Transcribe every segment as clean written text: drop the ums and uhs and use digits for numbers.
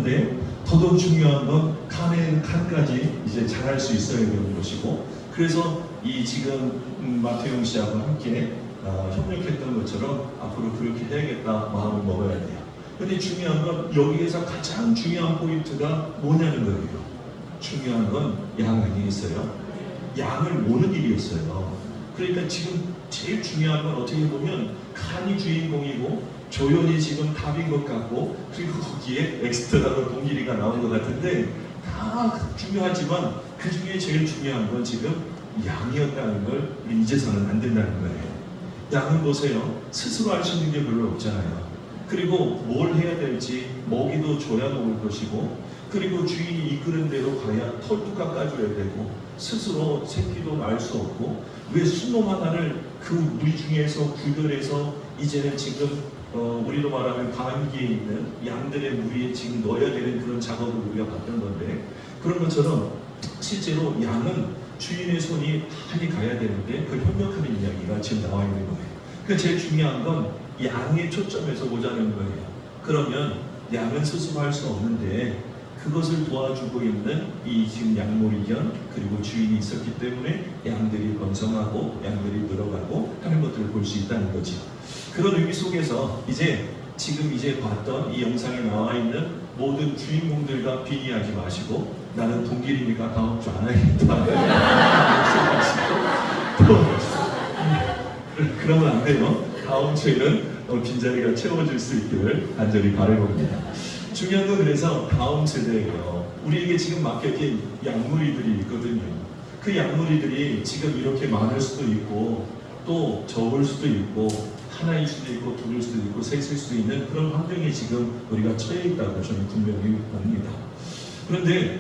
그런데 더더욱 중요한 건 칸까지 이제 잘할 수 있어야 되는 것이고, 그래서 이 지금 마태용 씨하고 함께 협력했던 것처럼 앞으로 그렇게 해야겠다 마음을 먹어야 돼요. 근데 중요한 건 여기에서 가장 중요한 포인트가 뭐냐는 거예요. 중요한 건 양 안에 있어요. 양을 모는 일이었어요. 그러니까 지금 제일 중요한 건 어떻게 보면 칸이 주인공이고 조연이 지금 답인 것 같고, 그리고 거기에 엑스트라로 동길이가 나온 것 같은데 다 중요하지만 그 중에 제일 중요한 건 지금 양이었다는 걸 우리 이제서는 안 된다는 거예요. 양은 보세요. 스스로 할 수 있는 게 별로 없잖아요. 그리고 뭘 해야 될지 먹이도 줘야 먹을 것이고, 그리고 주인이 이끄는 대로 가야 털도 깎아줘야 되고, 스스로 새끼도 날 수 없고, 왜 순놈 하나를 그 무리 중에서 구별해서 이제는 지금 우리로 말하면 관기에 있는 양들의 무리에 지금 넣어야 되는 그런 작업을 우리가 봤던 건데, 그런 것처럼 실제로 양은 주인의 손이 많이 가야 되는데 그 협력하는 이야기가 지금 나와 있는 거예요. 그러니까 제일 중요한 건 양의 초점에서 보자는 거예요. 그러면 양은 스스로 할 수 없는데 그것을 도와주고 있는 이 지금 양모리견 그리고 주인이 있었기 때문에 양들이 번성하고 양들이 늘어가고 하는 것들을 볼 수 있다는 거죠. 그런 의미 속에서 이제 지금 봤던 이 영상에 나와 있는 모든 주인공들과 비교하지 마시고, 나는 동길이니까 다음 주 안 하겠다. 그러면 안 돼요. 다음 주에는 빈자리가 채워질 수 있기를 간절히 바라봅니다. 중요한 건 그래서 다음 세대예요. 우리에게 지금 맡겨진 양무리들이 있거든요. 그 양무리들이 지금 이렇게 많을 수도 있고 또 적을 수도 있고 하나일 수도 있고 둘일 수도 있고 셋일 수도 있는 그런 환경에 지금 우리가 처해 있다고 저는 분명히 봅니다. 그런데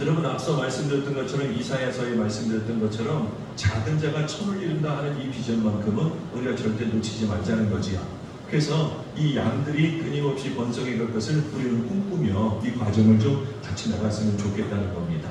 여러분 앞서 말씀드렸던 것처럼 이사야서에 말씀드렸던 것처럼 작은 자가 천을 이룬다 하는 이 비전만큼은 우리가 절대 놓치지 말자는 거지요. 그래서 이 양들이 끊임없이 번성해 갈 것을 우리는 꿈꾸며 이 과정을 좀 같이 나갔으면 좋겠다는 겁니다.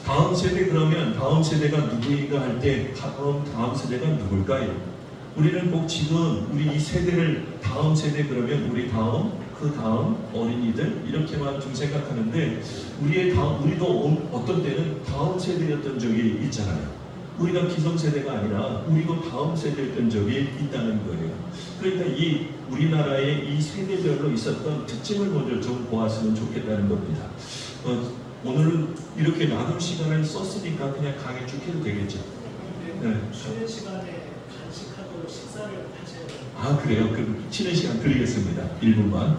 다음 세대, 그러면 다음 세대가 누구인가 할 때 다음 세대가 누굴까요? 우리는 꼭 지금 우리 이 세대를 다음 세대 그러면 우리 다음 그 다음 어린이들 이렇게만 좀 생각하는데, 우리도 어떤 때는 다음 세대였던 적이 있잖아요. 우리가 기성세대가 아니라 우리도 다음 세대였던 적이 있다는 거예요. 그러니까 이 우리나라의 이 세대별로 있었던 특징을 먼저 좀 보았으면 좋겠다는 겁니다. 오늘은 이렇게 나눔 시간을 썼으니까 그냥 강의 쭉 해도 되겠죠? 네. 쉬는 시간에 간식하고 식사를 하셔야 돼요. 아 그래요? 그럼 쉬는 시간 드리겠습니다. 1분만.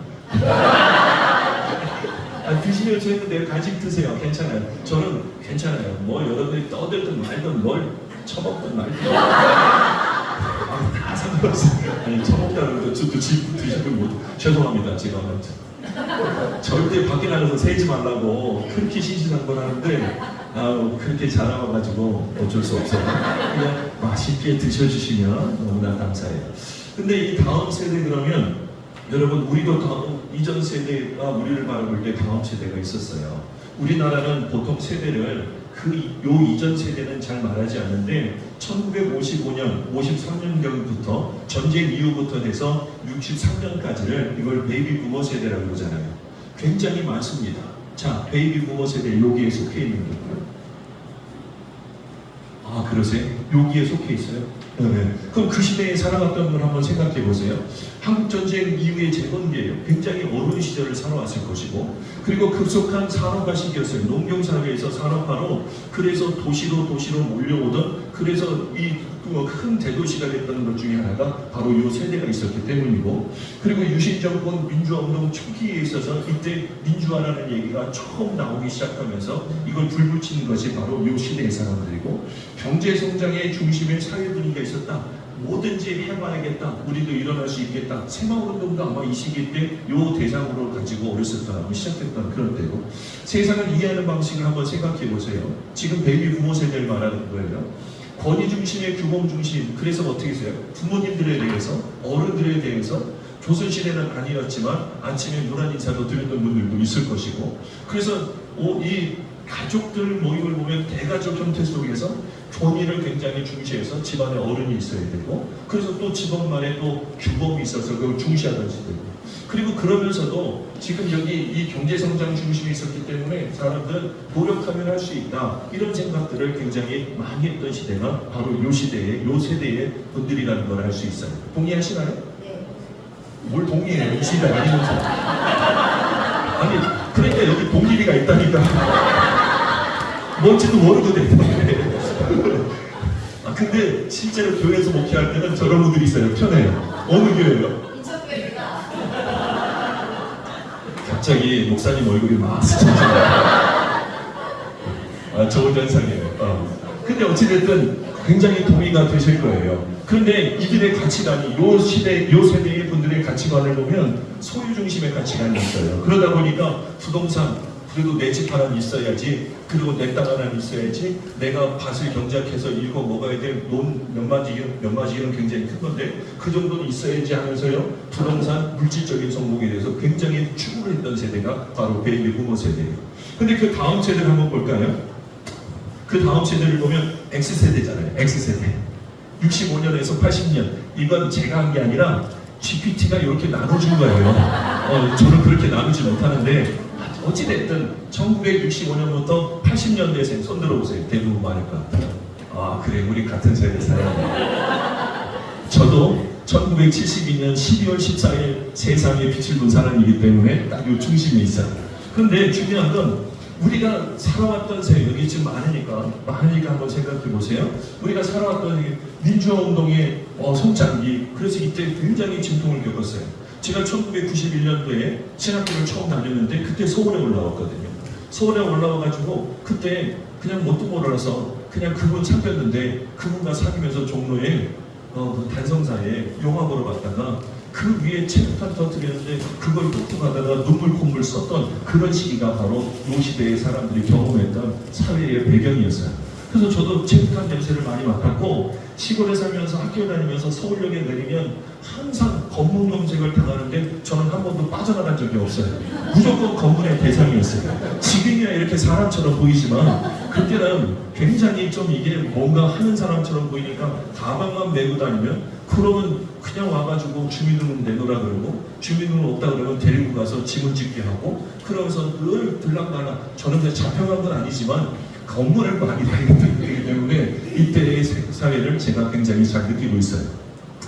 드시면 저희는 내가 간식 드세요. 괜찮아요. 저는 괜찮아요. 뭐 여러분이 떠들든 말든 뭘 처먹든 말든 다 상관없어요. 아니 처먹다는 것도 저도 드시고 뭐 죄송합니다. 제가 절대 밖에 나가서 세지 말라고 그렇게 신신한 걸 하는데 그렇게 잘 나와가지고 어쩔 수 없어요. 그냥 맛있게 드셔주시면 너무나 감사해요. 근데 이 다음 세대 그러면 여러분 우리도 이전 세대가 우리를 바라볼 때 다음 세대가 있었어요. 우리나라는 보통 세대를 요 이전 세대는 잘 말하지 않는데 1955년, 53년경부터 전쟁 이후부터 해서 63년까지를 이걸 베이비 부머 세대라고 그러잖아요. 굉장히 많습니다. 자, 베이비 부머 세대 여기에 속해 있는 거고요. 아 그러세요? 여기에 속해 있어요? 네. 그럼 그 시대에 살아갔던 걸 한번 생각해 보세요. 한국전쟁 이후의 재건기예요. 굉장히 어려운 시절을 살아왔을 것이고, 그리고 급속한 산업화 시기였어요. 농경산업에서 산업화로, 그래서 도시로 몰려오던, 그래서 이 큰 대도시가 됐던 것 중에 하나가 바로 이 세대가 있었기 때문이고, 그리고 유신정권 민주화운동 초기에 있어서 이때 민주화라는 얘기가 처음 나오기 시작하면서 이걸 불붙이는 것이 바로 이 시대의 사람들이고, 경제성장의 중심에 사회분위기가 있었다. 뭐든지 해봐야겠다. 우리도 일어날 수 있겠다. 새마을운동도 아마 이 시기 때 이 대상으로 가지고 어렸었던 시작했던 그런 때고, 세상을 이해하는 방식을 한번 생각해 보세요. 지금 베이비 부모 세대를 말하는 거예요. 권위 중심의 규범 중심. 그래서 어떻게 해서요? 부모님들에 대해서, 어른들에 대해서 조선시대는 아니었지만 아침에 문안 인사도 드렸던 분들도 있을 것이고, 그래서 이 가족들 모임을 보면 대가족 형태 속에서 본인을 굉장히 중시해서 집안에 어른이 있어야 되고, 그래서 또 집안만에 또 규범이 있어서 그걸 중시하던 시대고, 그리고 그러면서도 지금 여기 이 경제성장 중심이 있었기 때문에 사람들은 노력하면 할 수 있다, 이런 생각들을 굉장히 많이 했던 시대가 바로 이 시대의, 이 세대의 분들이라는 걸 알 수 있어요. 동의하시나요? 네. 뭘 동의해요? 이 시대 아니면서. 아니, 그러니까 여기 동일이가 있다니까. 뭔지도 모르고 됐는데. 아, 근데 실제로 교회에서 목회할 때는 저런 분들이 있어요. 편해요. 어느 교회요? 인천교회가 갑자기 목사님 얼굴이 막 스쳐져요. 아, 좋은 현상이에요. 근데 어찌됐든 굉장히 동의가 되실 거예요. 그런데 이들의 가치관이 요 시대, 요 세대의 분들의 가치관을 보면 소유 중심의 가치관이 있어요. 그러다 보니까 부동산, 그래도 내 집 하나 있어야지, 그리고 내 땅 하나 있어야지, 내가 밭을 경작해서 읽어 먹어야 될 논 몇 마디는 굉장히 큰 건데 그 정도는 있어야지 하면서요, 부동산, 물질적인 성공에 대해서 굉장히 추구를 했던 세대가 바로 베이비 부모 세대예요. 근데 그 다음 세대를 한번 볼까요? 그 다음 세대를 보면 X세대잖아요. X세대. 65년에서 80년. 이건 제가 한 게 아니라 GPT가 이렇게 나눠준 거예요. 저는 그렇게 나누지 못하는데, 어찌됐든 1965년부터 80년대생 손 들어보세요. 대부분 많을 것 같아요. 아, 그래, 우리 같은 세대 사람. 저도 1972년 12월 14일 세상에 빛을 본 사람이기 때문에 딱 요 중심에 있어요. 그런데 중요한 건 우리가 살아왔던 세대, 여기 지금 많으니까 한번 생각해 보세요. 우리가 살아왔던 민주화 운동의 성장기, 그래서 이때 굉장히 진통을 겪었어요. 제가 1991년도에 신학교를 처음 다녔는데 그때 서울에 올라왔거든요. 서울에 올라와가지고 그때 그냥 뭣도 몰라서 그냥 그분 사귀었는데, 그분과 사귀면서 종로에 그 단성사에 영화 보러 갔다가 그 위에 체육관 터뜨렸는데 그걸 톡톡하다가 눈물 콧물 썼던 그런 시기가 바로 이 시대의 사람들이 경험했던 사회의 배경이었어요. 그래서 저도 체육관 냄새를 많이 맡았고, 시골에 살면서 학교 다니면서 서울역에 내리면 항상 검문 검색을 당하는데 저는 한 번도 빠져나간 적이 없어요. 무조건 검문의 대상이었어요. 지금이야 이렇게 사람처럼 보이지만 그때는 굉장히 좀 이게 뭔가 하는 사람처럼 보이니까 가방만 메고 다니면, 그러면 그냥 와가지고 주민등록 내놓으라 그러고, 주민등록 없다 그러면 데리고 가서 지문 찍게 하고, 그러면서 늘 들락날락, 저는 그냥 잡혀간 건 아니지만 검문을 많이 다녔기 때문에 이때의 사회를 제가 굉장히 잘 느끼고 있어요.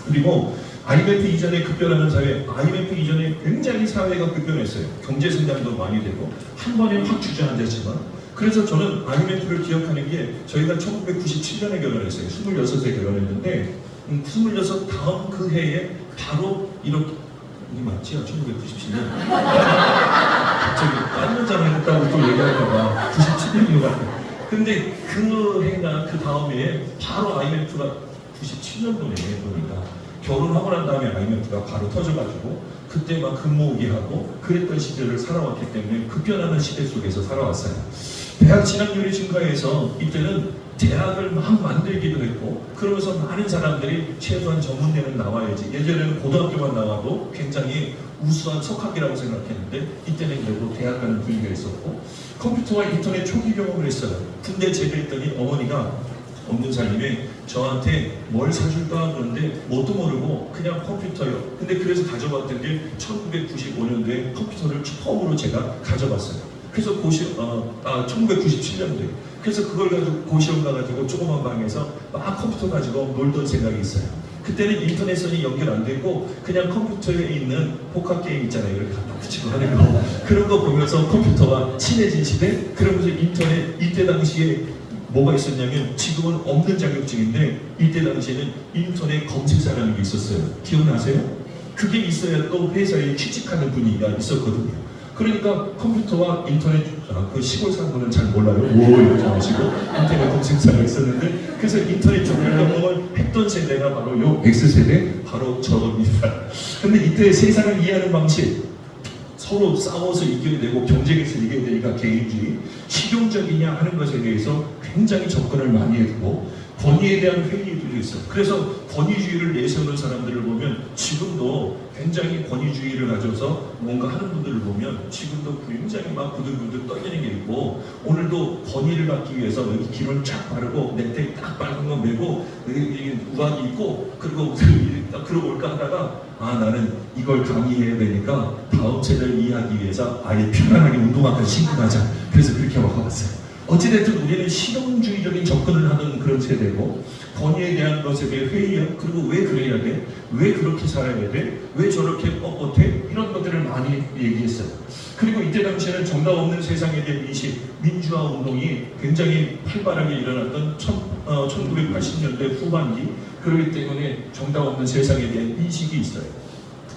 그리고 IMF 이전에 급변하는 사회, IMF 이전에 굉장히 사회가 급변했어요. 경제 성장도 많이 되고 한 번에 확 주저앉았지만, 그래서 저는 IMF를 기억하는 게, 저희가 1997년에 결혼했어요. 26에 결혼했는데 26 다음 그 해에 바로 이렇게, 이게 맞지요? 1997년. 갑자기 다른 사람 했다고 또 얘기할까봐 97년인 것 같아요. 근데 그 해나 그 다음 해에 바로 IMF가 97년도에 보니까 결혼하고 난 다음에 IMF가 바로 터져가지고 그때 막 금모으기 하고 그랬던 시대를 살아왔기 때문에 급변하는 시대 속에서 살아왔어요. 대학 진학률이 증가해서 이때는 대학을 막 만들기도 했고, 그러면서 많은 사람들이 최소한 전문대는 나와야지, 예전에는 고등학교만 나와도 굉장히 우수한 석학이라고 생각했는데 이때는 그래도 대학 가는 분위기가 있었고, 컴퓨터와 인터넷 초기 경험을 했어요. 군대 제대했더니 어머니가 없는 살림에 저한테 뭘 사줄까 그러는데 뭣도 모르고 그냥 컴퓨터요. 근데 그래서 가져봤던 게 1995년도에 컴퓨터를 처음으로 제가 가져봤어요. 그래서 1997년도에 그래서 그걸 가지고 고시원 가가지고 조그만 방에서 막 컴퓨터 가지고 놀던 생각이 있어요. 그때는 인터넷선이 연결 안 되고 그냥 컴퓨터에 있는 복합 게임 있잖아요. 이렇게 갖다 붙이고 하는 거, 그런 거 보면서 컴퓨터와 친해진 시대. 그러면서 인터넷, 이때 당시에 뭐가 있었냐면, 지금은 없는 자격증인데 이때 당시에는 인터넷 검색사라는 게 있었어요. 기억나세요? 그게 있어야 또 회사에 취직하는 분위기가 있었거든요. 그러니까 컴퓨터와 인터넷, 그 시골 사람들은 잘 몰라요. 이렇게 하시고 인터넷 검색사가 있었는데, 그래서 인터넷 접근 경험을 했던 세대가 바로 요 X세대, 바로 저입니다. 근데 이때 세상을 이해하는 방식, 서로 싸워서 이겨야 되고 경쟁에서 이겨야 되니까 개인주의, 실용적이냐 하는 것에 대해서 굉장히 접근을 많이 했고, 권위에 대한 회의들이 있어요. 그래서 권위주의를 내세우는 사람들을 보면 지금도 굉장히 권위주의를 가져서 뭔가 하는 분들을 보면 지금도 굉장히 막 부들부들 떨리는 게 있고, 오늘도 권위를 받기 위해서 여기 기름을 쫙 바르고 넥타이 딱 빨간 거 메고 여기 우악이 있고, 그리고 그러고 올까 하다가 나는 이걸 강의해야 되니까 다음 세대를 이해하기 위해서 아예 편안하게 운동화까지 신고 가자. 그래서 그렇게 와봤어요. 어찌됐든 우리는 실용주의적인 접근을 하는 그런 세대고, 권위에 대한 것에 대해 회의야. 그리고 왜 그래야 돼? 왜 그렇게 살아야 돼? 왜 저렇게 뻣뻣해? 이런 것들을 많이 얘기했어요. 그리고 이때 당시에는 정답 없는 세상에 대한 인식, 민주화 운동이 굉장히 활발하게 일어났던 1980년대 후반기, 그렇기 때문에 정답 없는 세상에 대한 인식이 있어요.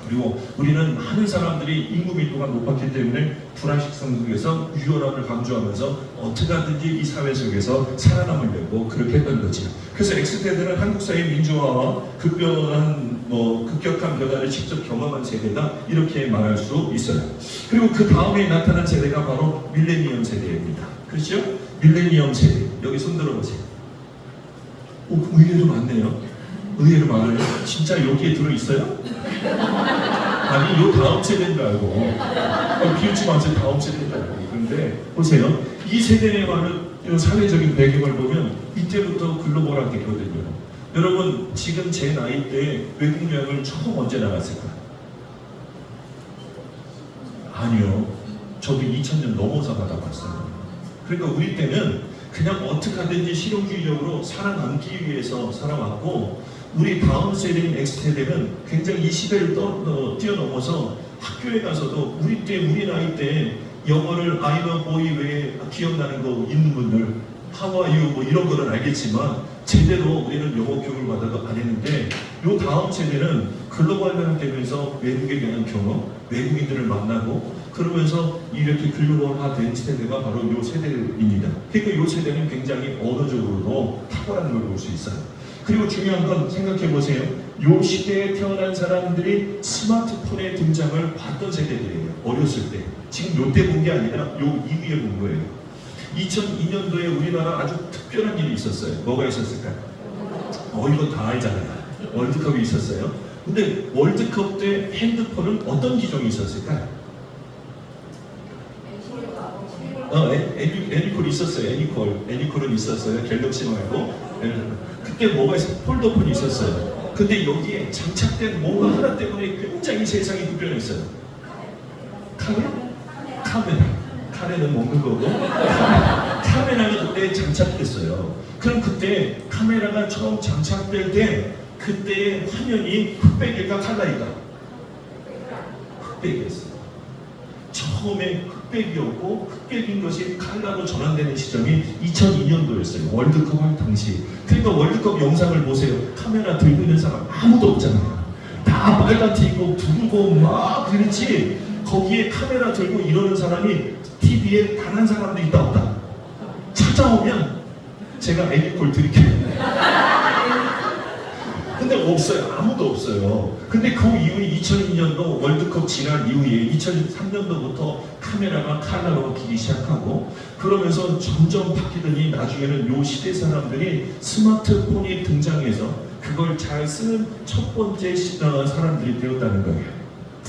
그리고 우리는 많은 사람들이 인구 밀도가 높았기 때문에 불안식성 속에서 유연함을 강조하면서 어떻게 하든지 이 사회 속에서 살아남으려고 그렇게 했던 거죠. 그래서 X세대는 한국 사회 민주화와 급격한 변화를 직접 경험한 세대다, 이렇게 말할 수 있어요. 그리고 그 다음에 나타난 세대가 바로 밀레니엄 세대입니다. 그렇죠? 밀레니엄 세대. 여기 손 들어보세요. 의외로 많네요. 의외로 많아요. 진짜 여기에 들어있어요? 아니, 요 다음 세대인 줄 알고. 비웃지 마세요. 다음 세대인 줄 알고. 그런데 보세요. 이 세대의 많은 사회적인 배경을 보면 이때부터 글로벌화 됐거든요. 여러분, 지금 제 나이 때 외국 여행을 처음 언제 나갔을까? 아니요. 저도 2000년 넘어서 나가봤어요. 그러니까 우리 때는 그냥 어떻게 하든지 실용주의적으로 살아남기 위해서 살아왔고, 우리 다음 세대인 X세대는 굉장히 이 시대를 뛰어넘어서 학교에 가서도 우리 나이 때 영어를 I'm a boy 외에 기억나는 거 있는 분들, How are you 뭐 이런 거는 알겠지만 제대로 우리는 영어 교육을 받아도 안 했는데, 요 다음 세대는 글로벌화 되면서 외국에 대한 경험, 외국인들을 만나고 그러면서 이렇게 글로벌화된 세대가 바로 요 세대입니다. 그러니까 요 세대는 굉장히 언어적으로도 탁월한 걸 볼 수 있어요. 그리고 중요한 건 생각해 보세요. 요 시대에 태어난 사람들이 스마트폰의 등장을 봤던 세대들이에요. 어렸을 때. 지금 요때 본 게 아니라 요 이후에 본 거예요. 2002년도에 우리나라 아주 특별한 일이 있었어요. 뭐가 있었을까요? 이거 다 알잖아요. 월드컵이 있었어요. 근데 월드컵 때 핸드폰은 어떤 기종이 있었을까요? 애니콜 있었어요. 애니콜은 있었어요. 갤럭시 말고. 그때 뭐가 있었어요? 폴더폰이 있었어요. 근데 여기에 장착된 뭔가 하나 때문에 굉장히 세상이 급변했어요. 카메라는 먹는 거고, 카메라가 그때 장착됐어요. 그럼 그때 카메라가 처음 장착될 때 그때의 화면이 흑백일까 칼라일까? 흑백이었어요. 처음에 흑백이었고, 흑백인 것이 칼라로 전환되는 시점이 2002년도였어요. 월드컵 할 당시. 그러니까 월드컵 영상을 보세요. 카메라 들고 있는 사람 아무도 없잖아요. 다 빨간 티 입고 두르고 막 그렇지. 거기에 카메라 들고 이러는 사람이 TV에 단 한 사람도 있다 없다. 찾아오면 제가 애니콜 드릴게요. 근데 없어요. 아무도 없어요. 근데 그 이후에 2002년도 월드컵 지난 이후에 2003년도부터 카메라가 칼라로 바뀌기 시작하고, 그러면서 점점 바뀌더니 나중에는 요 시대 사람들이 스마트폰이 등장해서 그걸 잘 쓰는 첫 번째 사람들이 되었다는 거예요.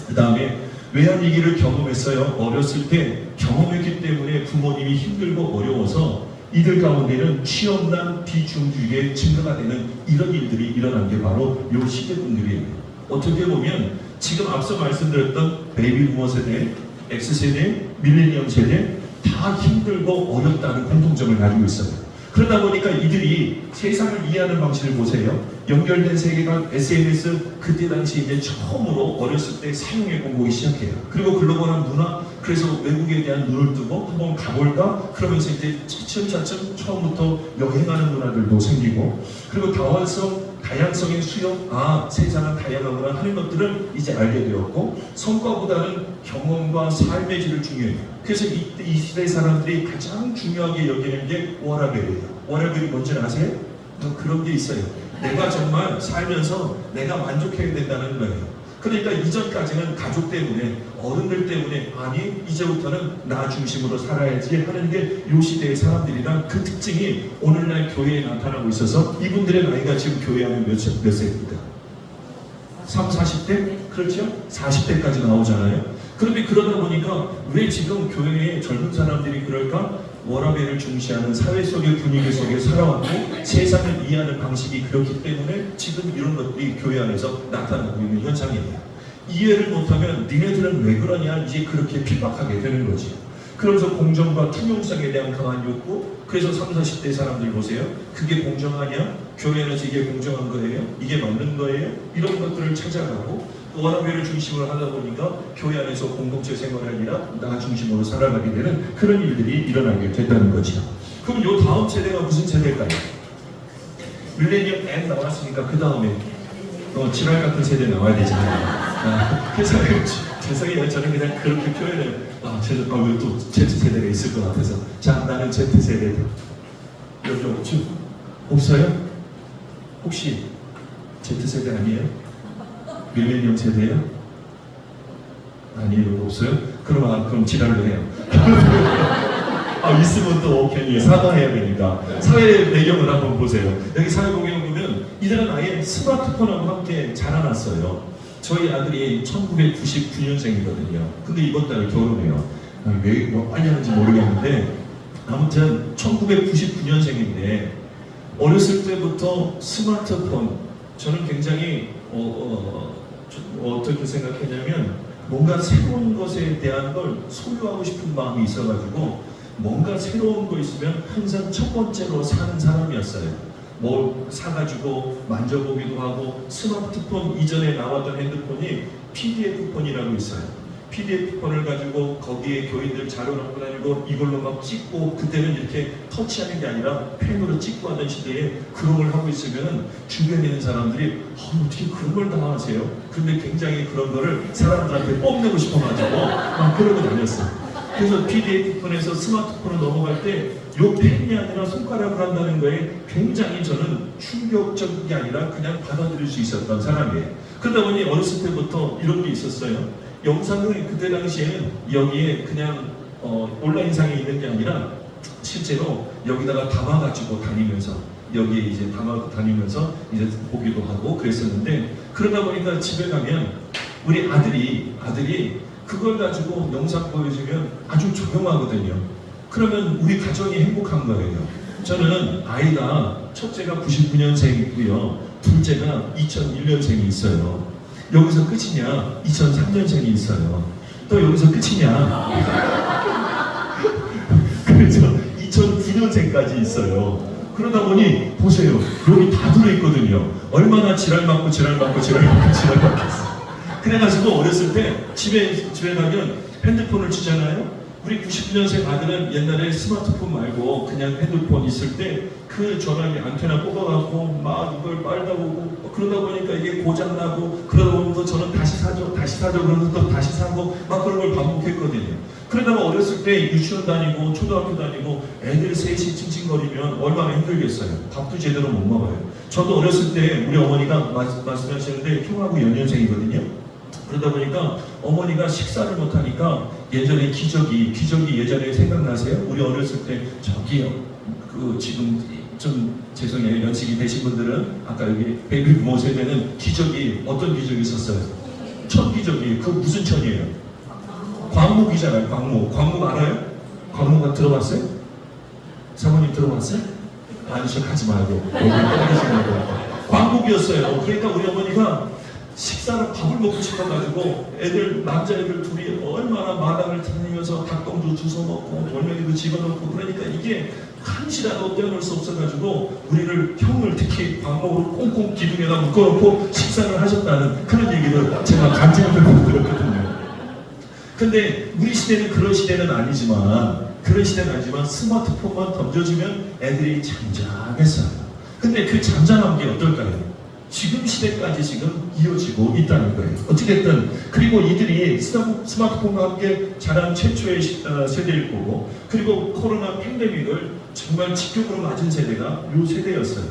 그 다음에 외환위기를 경험했어요. 어렸을 때 경험했기 때문에 부모님이 힘들고 어려워서 이들 가운데는 취업난, 비중주의의 증가가 되는 이런 일들이 일어난 게 바로 요 시대분들이에요. 어떻게 보면 지금 앞서 말씀드렸던 베이비부머 세대, X세대, 밀레니엄 세대 다 힘들고 어렵다는 공통점을 가지고 있어요. 그러다 보니까 이들이 세상을 이해하는 방식을 보세요. 연결된 세계관, SNS, 그때 당시 이제 처음으로 어렸을 때 사용해 보기 시작해요. 그리고 글로벌한 문화, 그래서 외국에 대한 눈을 뜨고 한번 가볼까? 그러면서 이제 차츰차츰 처음부터 여행하는 문화들도 생기고, 그리고 다양성의 수용, 세상은 다양하구나 하는 것들을 이제 알게 되었고, 성과보다는 경험과 삶의 질을 중요해요. 그래서 이 시대 사람들이 가장 중요하게 여기는 게 워라벨이에요. 워라벨이 뭔지 아세요? 그런 게 있어요. 내가 정말 살면서 내가 만족해야 된다는 거예요. 그러니까 이전까지는 가족 때문에, 어른들 때문에, 아니 이제부터는 나 중심으로 살아야지 하는 게 이 시대의 사람들이란 그 특징이 오늘날 교회에 나타나고 있어서, 이분들의 나이가 지금 교회 안에 몇 세입니까? 3, 40대? 그렇죠? 40대까지 나오잖아요. 그런데 그러다 보니까 왜 지금 교회에 젊은 사람들이 그럴까? 워라밸을 중시하는 사회 속의 분위기 속에 살아왔고 세상을 이해하는 방식이 그렇기 때문에 지금 이런 것들이 교회 안에서 나타나고 있는 현상이에요. 이해를 못하면 니네들은 왜 그러냐, 이제 그렇게 핍박하게 되는 거지. 그러면서 공정과 투명성에 대한 강한 욕구, 그래서 3, 40대 사람들 보세요. 그게 공정하냐? 교회 안에서 이게 공정한 거예요? 이게 맞는 거예요? 이런 것들을 찾아가고 워라밸을 중심으로 하다 보니까 교회 안에서 공동체 생활이 아니라 나 중심으로 살아가게 되는 그런 일들이 일어나게 됐다는 거죠. 그럼 요 다음 세대가 무슨 세대일까요? 밀레니엄 N 나왔으니까 그 다음에 지랄 같은 세대 나와야 되잖아요. 그래서 죄송해요. 저는 그냥 그렇게 표현을 왜 또 Z세대가 있을 것 같아서, 자, 나는 Z세대다. 여기 없죠? 없어요? 혹시 Z세대 아니에요? 밀레니엄 세대예요? 아니에요? 없어요? 그럼 지랄로 해요. 있으면 또 괜히 사과해야 되니까. 사회 배경을 한번 보세요. 여기 사회 배경을 보면 이들은 아예 스마트폰하고 함께 자라났어요. 저희 아들이 1999년생이거든요. 근데 이번 달에 결혼해요. 왜 빨리 하는지 모르겠는데 아무튼 1999년생인데 어렸을 때부터 스마트폰, 저는 굉장히 어떻게 생각했냐면 뭔가 새로운 것에 대한 걸 소유하고 싶은 마음이 있어가지고 뭔가 새로운 거 있으면 항상 첫 번째로 사는 사람이었어요. 뭘 사가지고 만져보기도 하고, 스마트폰 이전에 나왔던 핸드폰이 PDF폰이라고 있어요. PDF폰을 가지고 거기에 교인들 자료 넣고 다니고 이걸로 막 찍고, 그때는 이렇게 터치하는 게 아니라 펜으로 찍고 하던 시대에 그런 걸 하고 있으면 주변에 있는 사람들이 어떻게 그런 걸 다 하세요? 근데 굉장히 그런 거를 사람들한테 뽐내고 싶어가지고 막 그러고 다녔어요. 그래서 PDF폰에서 스마트폰으로 넘어갈 때 요 펜이 아니라 손가락을 한다는 거에 굉장히 저는 충격적인 게 아니라 그냥 받아들일 수 있었던 사람이에요. 그러다 보니 어렸을 때부터 이런 게 있었어요. 영상을 그때 당시에는 여기에 그냥 온라인상에 있는 게 아니라 실제로 여기다가 담아가지고 다니면서, 여기에 이제 담아가지고 다니면서 이제 보기도 하고 그랬었는데, 그러다 보니까 집에 가면 우리 아들이 그걸 가지고 영상 보여주면 아주 조용하거든요. 그러면 우리 가정이 행복한 거예요. 저는 아이가 첫째가 99년생이고요. 둘째가 2001년생이 있어요. 여기서 끝이냐? 2003년생이 있어요. 또 여기서 끝이냐? 그래서 2009년생까지 있어요. 그러다 보니 보세요. 여기 다 들어있거든요. 얼마나 지랄 맞고 지랄맞겠어. 그래가지고 어렸을 때 집에 가면 핸드폰을 주잖아요. 우리 99년생 아들은 옛날에 스마트폰 말고 그냥 핸드폰 있을 때 그 전화기 안테나 뽑아갖고 막 이걸 빨다 보고, 그러다 보니까 이게 고장나고, 그러다 보면서 저는 다시 사줘 그러면서 또 다시 사고 막 그런 걸 반복했거든요. 그러다가 어렸을 때 유치원 다니고 초등학교 다니고 애들 셋이 찡찡거리면 얼마나 힘들겠어요. 밥도 제대로 못 먹어요. 저도 어렸을 때 우리 어머니가 말씀하시는데 형하고 연년생이거든요. 그러다 보니까 어머니가 식사를 못하니까 예전에 기저귀 예전에 생각나세요? 우리 어렸을 때 저기요, 지금 좀 죄송해요, 연식이 되신 분들은 아까 여기 베이비 부모 세대는 기저귀, 어떤 기저귀 썼어요? 천 기저귀. 그 무슨 천이에요? 광목이잖아요. 광목 알아요? 광목가 들어봤어요? 사모님 들어봤어요? 아니, 저 가지 말고 여기 떠드시는 광목이었어요. 그러니까 우리 어머니가 식사를 밥을 먹고 싶어가지고 남자애들 둘이 얼마나 마당을 다니면서 닭똥도 주워 먹고 돌멩이도 집어넣고, 그러니까 이게 한시라도 떼어놓을 수 없어가지고 우리를, 형을 특히 광목으로 꽁꽁 기둥에다 묶어놓고 식사를 하셨다는 그런 얘기를 제가 간증을 들었거든요. 근데 우리 시대는 그런 시대는 아니지만 스마트폰만 던져주면 애들이 잠잠했어요. 근데 그 잠잠한 게 어떨까요? 지금 시대까지 지금 이어지고 있다는 거예요. 어찌됐든, 그리고 이들이 스마트폰과 함께 자란 최초의 세대일 거고, 그리고 코로나 팬데믹을 정말 직격으로 맞은 세대가 이 세대였어요.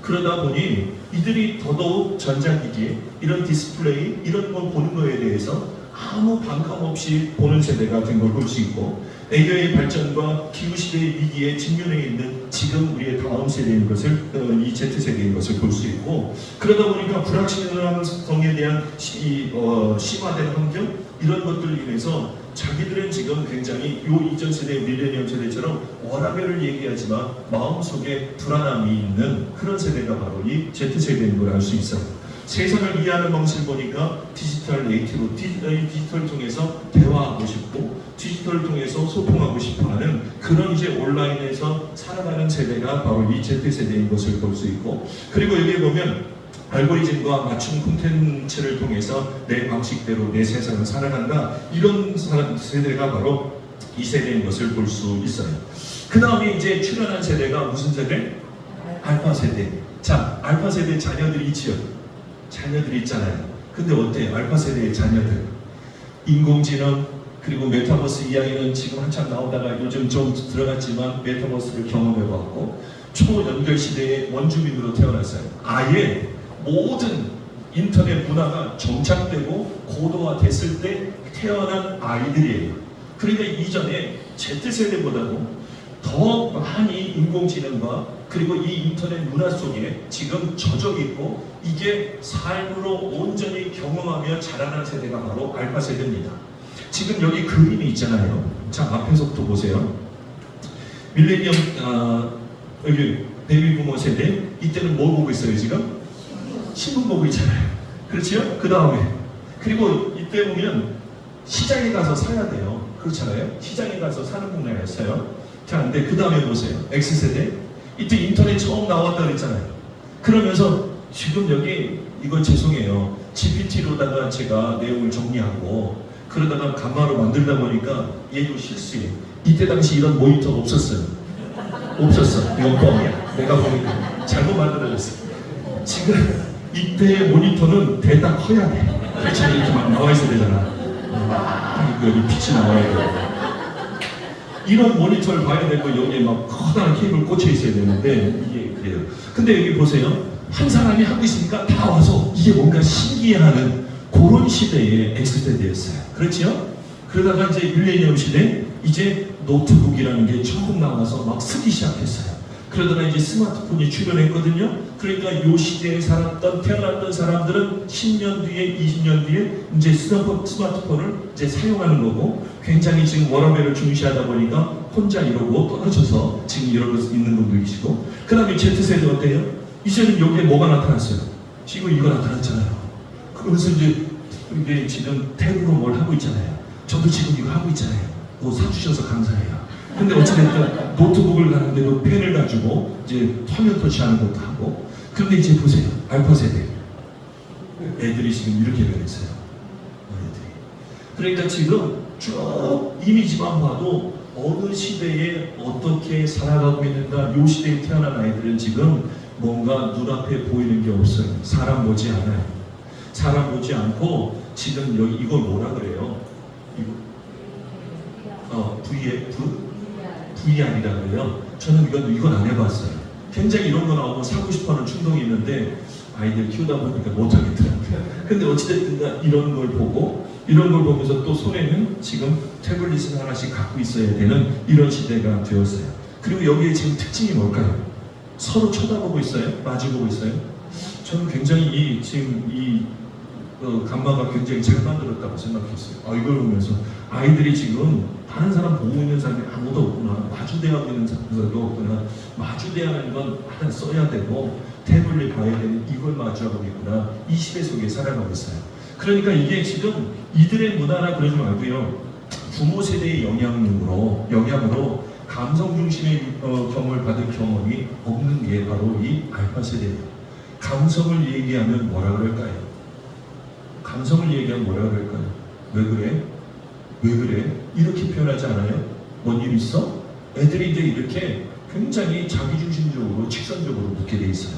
그러다 보니 이들이 더더욱 전자기기, 이런 디스플레이, 이런 걸 보는 거에 대해서 아무 반감 없이 보는 세대가 된 걸 볼 수 있고, AI의 발전과 기후시대의 위기에 직면해 있는 지금 우리의 다음 세대인 것을, 이 Z세대인 것을 볼 수 있고, 그러다 보니까 불확실성에 대한 심화된 환경, 이런 것들로 인해서 자기들은 지금 굉장히 요 이전 세대, 밀레니엄 세대처럼 워라밸을 얘기하지만 마음속에 불안함이 있는 그런 세대가 바로 이 Z세대인 걸 알 수 있어요. 세상을 이해하는 방식을 보니까 디지털 네이티브, 디지털을 통해서 대화하고 싶고 디지털을 통해서 소통하고 싶어하는 그런 이제 온라인에서 살아가는 세대가 바로 이 Z세대인 것을 볼 수 있고, 그리고 여기 보면 알고리즘과 맞춤 콘텐츠를 통해서 내 방식대로 내 세상을 살아간다, 이런 세대가 바로 이 세대인 것을 볼 수 있어요. 그 다음에 이제 출현한 세대가 무슨 세대? 알파 세대. 자, 알파 세대 자녀들이 있지요. 자녀들이 있잖아요. 근데 어때요? 알파 세대의 자녀들. 인공지능, 그리고 메타버스 이야기는 지금 한참 나오다가 요즘 좀 들어갔지만 메타버스를 경험해봤고, 초연결 시대의 원주민으로 태어났어요. 아예 모든 인터넷 문화가 정착되고 고도화됐을 때 태어난 아이들이에요. 그러니까 이전에 Z세대보다도 더 많이 인공지능과 그리고 이 인터넷 문화 속에 지금 젖어 있고, 이게 삶으로 온전히 경험하며 자라난 세대가 바로 알파 세대입니다. 지금 여기 그림이 있잖아요. 자, 앞에서부터 보세요. 밀레니엄, 여기 베이비 부모 세대, 이때는 뭐 보고 있어요 지금? 신문 보고 있잖아요. 그렇지요? 그 다음에 그리고 이때 보면 시장에 가서 사야 돼요. 그렇잖아요. 시장에 가서 사는 문화였어요. 자, 근데 그 다음에 보세요. X세대, 이때 인터넷 처음 나왔다 그랬잖아요. 그러면서 지금 여기 이건 죄송해요. GPT로다가 제가 내용을 정리하고 그러다가 감마로 만들다 보니까 얘도 실수예요. 이때 당시 이런 모니터가 없었어요. 없었어. 이건 뻥이야. 내가 보니까 잘못 만들어졌어. 지금 이때 모니터는 대다 커야 돼. 그렇지, 이렇게 막 나와 있어야 되잖아. 여기 빛이 나와야 돼. 이런 모니터를 봐야 되고 여기에 막 커다란 케이블 꽂혀 있어야 되는데 이게 그래요. 근데 여기 보세요. 한 사람이 하고 있으니까 다 와서 이게 뭔가 신기해하는 그런 시대의 X세대였어요. 그렇지요? 그러다가 이제 밀레니엄 시대, 이제 노트북이라는 게 처음 나와서 막 쓰기 시작했어요. 그러다가 이제 스마트폰이 출현했거든요. 그러니까 이 시대에 살았던, 태어났던 사람들은 10년 뒤에, 20년 뒤에 이제 스마트폰을 이제 사용하는 거고, 굉장히 지금 워라밸을 중시하다 보니까 혼자 이러고 떨어져서 지금 이러고 있는 분도 계시고, 그 다음에 Z세대 어때요? 이제는 여기에 뭐가 나타났어요? 지금 이거 나타났잖아요. 그러면서 이제 이게 지금 탭으로 뭘 하고 있잖아요. 저도 지금 이거 하고 있잖아요. 뭐 사주셔서 감사해요. 근데 어찌됐든 노트북을 가는데도 펜을 가지고 이제 화면 터치하는 것도 하고. 그런데 이제 보세요. 알파 세대 애들이 지금 이렇게 변했어요. 애들이. 그러니까 지금 쭉 이미지만 봐도 어느 시대에 어떻게 살아가고 있는가, 요 시대에 태어난 아이들은 지금 뭔가 눈앞에 보이는 게 없어요. 사람 보지 않아요. 사람 보지 않고 지금 여기 이걸 뭐라 그래요? 이거 VR이라 그래요. 저는 이건 안 해봤어요. 굉장히 이런 거 나오면 사고 싶어하는 충동이 있는데 아이들 키우다 보니까 못하겠더라고요. 근데 어찌됐든 이런 걸 보고, 이런 걸 보면서 또 손에는 지금 태블릿을 하나씩 갖고 있어야 되는 이런 시대가 되었어요. 그리고 여기에 지금 특징이 뭘까요? 서로 쳐다보고 있어요? 마주보고 있어요? 저는 굉장히 지금 이 감마가 굉장히 잘 만들었다고 생각했어요. 이걸 보면서 아이들이 지금 다른 사람 보고 있는 사람이 아무도 없구나, 마주대하고 있는 사람도 없구나, 마주대하는 건 하나 써야 되고 태블릿 봐야 되는 이걸 마주하고 있구나, 이 시대 속에 살아가고 있어요. 그러니까 이게 지금 이들의 문화라 그러지 말고요, 부모 세대의 영향으로 감성 중심의 경험을 받은 경험이 없는 게 바로 이 알파 세대예요. 감성을 얘기하면 뭐라 그럴까요? 감성을 얘기하면 뭐라 그럴까요? 왜 그래? 왜 그래? 이렇게 표현하지 않아요? 뭔 일 있어? 애들이 이제 이렇게 굉장히 자기중심적으로, 직선적으로 묻게 돼 있어요.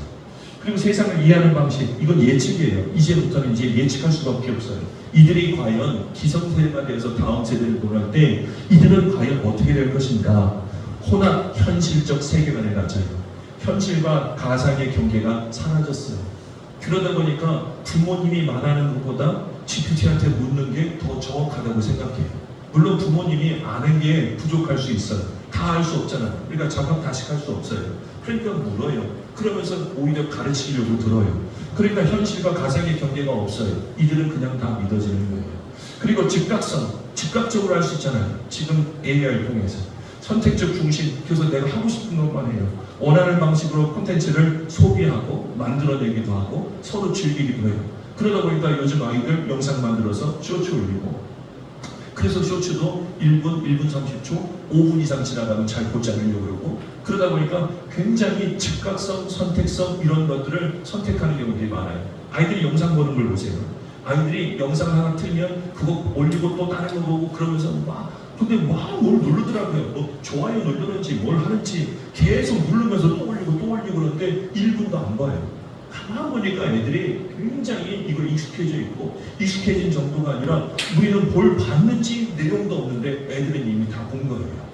그리고 세상을 이해하는 방식, 이건 예측이에요. 이제부터는 이제 예측할 수밖에 없어요. 이들이 과연 기성세대가 되어서 다음 세대를 보낼 때 이들은 과연 어떻게 될 것인가? 혼합 현실적 세계관에 갇혀요. 현실과 가상의 경계가 사라졌어요. 그러다 보니까 부모님이 말하는 것보다 GPT한테 묻는 게 더 정확하다고 생각해요. 물론 부모님이 아는 게 부족할 수 있어요. 다 알 수 없잖아요. 그러니까 자각다식할 수 없어요. 그러니까 물어요. 그러면서 오히려 가르치려고 들어요. 그러니까 현실과 가상의 경계가 없어요. 이들은 그냥 다 믿어지는 거예요. 그리고 즉각적으로 할 수 있잖아요. 지금 AI를 통해서 선택적 중심, 그래서 내가 하고 싶은 것만 해요. 원하는 방식으로 콘텐츠를 소비하고 만들어내기도 하고 서로 즐기기도 해요. 그러다 보니까 요즘 아이들 영상 만들어서 쇼츠 올리고, 그래서 쇼츠도 1분, 1분 30초, 5분 이상 지나가면 잘 보지 않으려고 그러고, 그러다 보니까 굉장히 즉각성, 선택성 이런 것들을 선택하는 경우들이 많아요. 아이들이 영상 보는 걸 보세요. 아이들이 영상 하나 틀면 그거 올리고 또 다른 거 보고 그러면서 근데 뭘 누르더라고요. 뭐 좋아요 누르는지 뭘 하는지 계속 누르면서 또 올리고 그러는데 1분도 안 봐요. 가만 보니까 애들이 굉장히 이걸 익숙해져 있고, 익숙해진 정도가 아니라 우리는 뭘 봤는지 내용도 없는데 애들은 이미 다 본 거예요.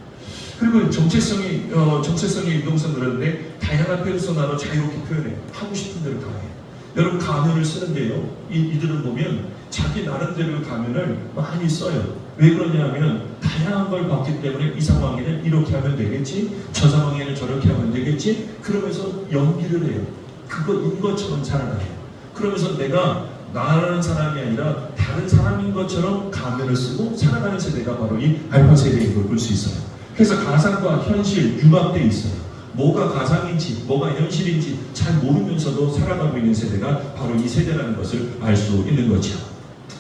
그리고 정체성의 유동성 그런데 다양한 페르소나로 자유롭게 표현해. 하고 싶은 대로 다 해. 여러분 가면을 쓰는데요. 이들은 보면 자기 나름대로 가면을 많이 써요. 왜 그러냐면 다양한 걸 봤기 때문에 이 상황에는 이렇게 하면 되겠지, 저 상황에는 저렇게 하면 되겠지, 그러면서 연기를 해요. 그거인 것처럼 살아가요. 그러면서 내가 나라는 사람이 아니라 다른 사람인 것처럼 가면을 쓰고 살아가는 세대가 바로 이 알파 세대인 걸 볼 수 있어요. 그래서 가상과 현실 융합되어 있어요. 뭐가 가상인지 뭐가 현실인지 잘 모르면서도 살아가고 있는 세대가 바로 이 세대라는 것을 알 수 있는 거죠.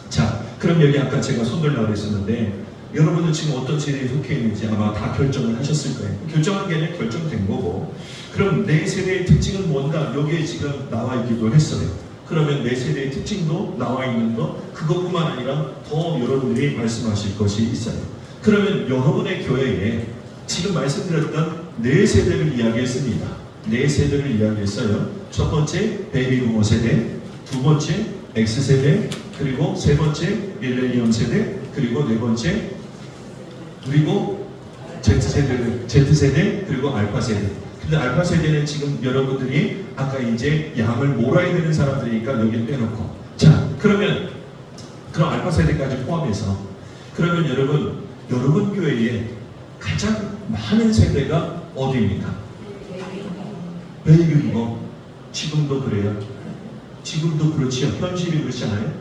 자, 그럼 여기 아까 제가 손들라고 했었는데 여러분은 지금 어떤 세대에 속해 있는지 아마 다 결정을 하셨을 거예요. 결정한 게 아니라 결정된 거고, 그럼 내 세대의 특징은 뭔가 여기에 지금 나와 있기도 했어요. 그러면 내 세대의 특징도 나와 있는 거, 그것뿐만 아니라 더 여러분들이 말씀하실 것이 있어요. 그러면 여러분의 교회에 지금 말씀드렸던 네 세대를 이야기했습니다. 네 세대를 이야기했어요. 첫 번째 베이비 부모 세대, 두 번째 X세대, 그리고 세 번째 밀레니엄 세대, 그리고 네 번째 그리고 Z세대, 그리고 알파 세대. 근데 알파 세대는 지금 여러분들이 아까 이제 양을 몰아야 되는 사람들이니까 여기 빼놓고, 자 그럼 알파 세대까지 포함해서, 그러면 여러분 교회에 가장 많은 세대가 어디입니까? 베이비 부모. 지금도 그래요. 지금도 그렇지요. 현실이 그렇지 않아요?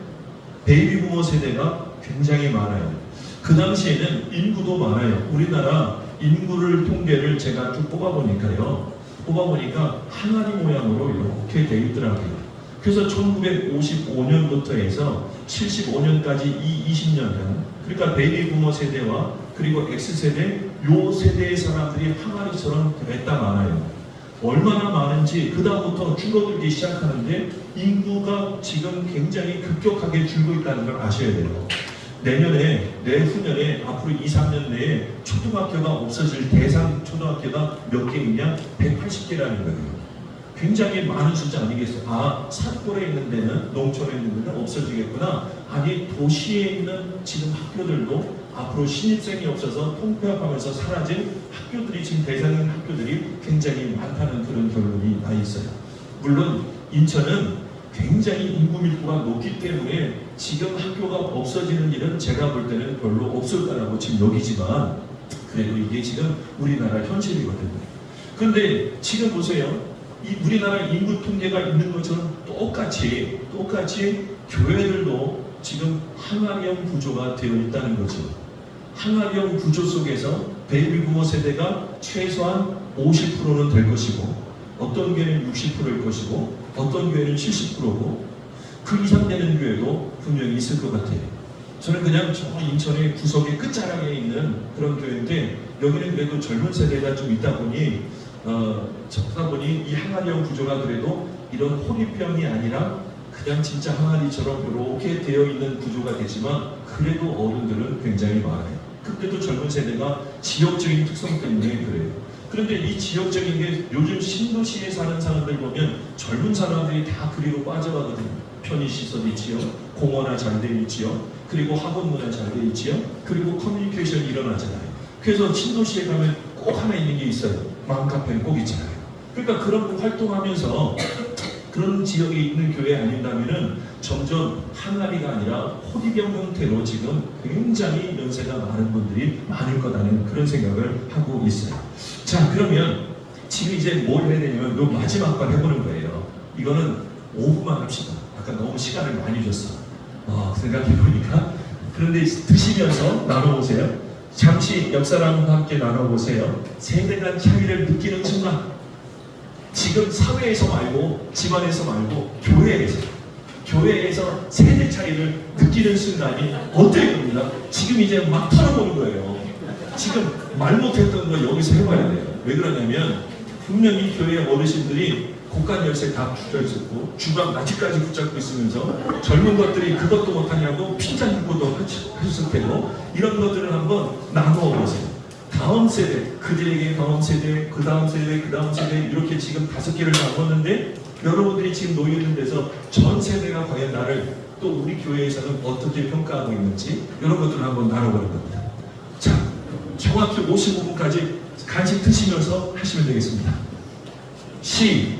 베이비 부모 세대가 굉장히 많아요. 그 당시에는 인구도 많아요. 우리나라 인구를 통계를 제가 쭉 뽑아보니까 항아리 모양으로 이렇게 되어 있더라고요. 그래서 1955년부터 해서 75년까지 이 20년간, 그러니까 베이비 부모 세대와 그리고 X세대, 요 세대의 사람들이 항아리처럼 됐다 많아요. 얼마나 많은지 그 다음부터 줄어들기 시작하는데 인구가 지금 굉장히 급격하게 줄고 있다는 걸 아셔야 돼요. 내후년에 앞으로 2, 3년 내에 초등학교가 없어질 대상 초등학교가 몇 개이냐? 180개라는 거예요. 굉장히 많은 숫자 아니겠어요? 산골에 있는 데는, 농촌에 있는 데는 없어지겠구나. 아니 도시에 있는 지금 학교들도 앞으로 신입생이 없어서 통폐합하면서 사라진 학교들이, 지금 대상인 학교들이 굉장히 많다는 그런 결론이 나 있어요. 물론 인천은 굉장히 인구 밀도가 높기 때문에 지금 학교가 없어지는 일은 제가 볼 때는 별로 없을 거라고 지금 여기지만, 그래도 이게 지금 우리나라 현실이거든요. 그런데 지금 보세요. 이 우리나라 인구 통계가 있는 것처럼 똑같이 교회들도 지금 항아리형 구조가 되어 있다는 거죠. 항아리형 구조 속에서 베이비 부모 세대가 최소한 50%는 될 것이고, 어떤 교회는 60%일 것이고, 어떤 교회는 70%고, 그 이상 되는 교회도 분명히 있을 것 같아요. 저는 그냥 저 인천의 구석의 끝자락에 있는 그런 교회인데, 여기는 그래도 젊은 세대가 좀 있다 보니 이 항아리형 구조가 그래도 이런 호리병이 아니라 그냥 진짜 항아리처럼 이렇게 되어 있는 구조가 되지만, 그래도 어른들은 굉장히 많아요. 그때도 젊은 세대가 지역적인 특성 때문에 그래요. 그런데 이 지역적인 게 요즘 신도시에 사는 사람들 보면 젊은 사람들이 다 그리로 빠져가거든요. 편의시설이 있지요, 공원화 잘 돼 있지요, 그리고 학원 문화 잘 돼 있지요, 그리고 커뮤니케이션이 일어나잖아요. 그래서 신도시에 가면 꼭 하나 있는 게 있어요. 맘카페는 꼭 있잖아요. 그러니까 그런 활동하면서 그런 지역에 있는 교회 아닌다면은 점점 항아리가 아니라 호리병 형태로 지금 굉장히 연세가 많은 분들이 많을 거라는 그런 생각을 하고 있어요. 자, 그러면 지금 이제 뭘 해야 되냐면 요 마지막 걸 해보는 거예요. 이거는 5분만 합시다. 아까 너무 시간을 많이 줬어. 생각해보니까. 그런데 드시면서 나눠보세요. 잠시 옆 사람과 함께 나눠보세요. 세대 간 차이를 느끼는 순간, 지금 사회에서 말고 집안에서 말고 교회에서 세대 차이를 느끼는 순간이 어떨 겁니다. 지금 이제 막 털어보는 거예요. 지금 말 못했던 거 여기서 해봐야 돼요. 왜 그러냐면 분명히 교회 어르신들이 고간 열쇠 다 붙여 있었고 주방 아직까지 붙잡고 있으면서 젊은 것들이 그것도 못하냐고 핀잔 긁고도 하셨을 테고, 이런 것들을 한번 나누어 보세요. 다음 세대, 그들에게 다음 세대, 그 다음 세대, 그 다음 세대, 이렇게 지금 5개를 나눴는데 여러분들이 지금 놓여 있는 데서 전 세대가 과연 나를 또 우리 교회에서는 어떻게 평가하고 있는지 이런 것들을 한번 나눠보는 겁니다. 자, 정확히 55분까지 간식 드시면서 하시면 되겠습니다. 시작!